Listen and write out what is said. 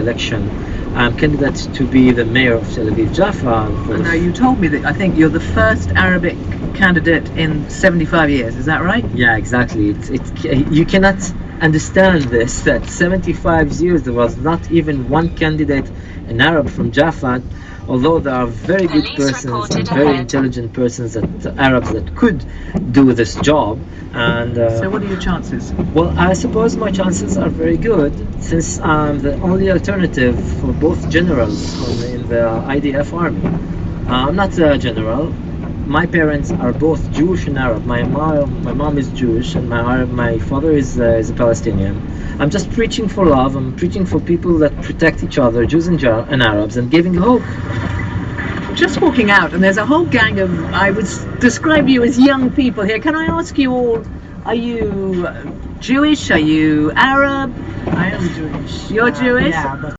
election candidate to be the mayor of Tel Aviv Jaffa. Now, you told me that I think you're the first Arabic candidate in 75 years. Is that right? Yeah, exactly. You cannot understand this, that 75 years there was not even one candidate, an Arab from Jaffa, although there are very good persons and very intelligent persons, Arabs that could do this job. And so what are your chances? well, I suppose my chances are very good, since I'm the only alternative for both generals in the IDF army. I'm not a general. My parents are both Jewish and Arab. My mom is Jewish, and my father is a Palestinian. I'm just preaching for love. I'm preaching for people that protect each other, Jews and Arabs, and giving hope. Just walking out, and there's a whole gang of, I would describe you as young people here. Can I ask you all, are you Jewish? Are you Arab? I am Jewish. You're Jewish? Yeah, but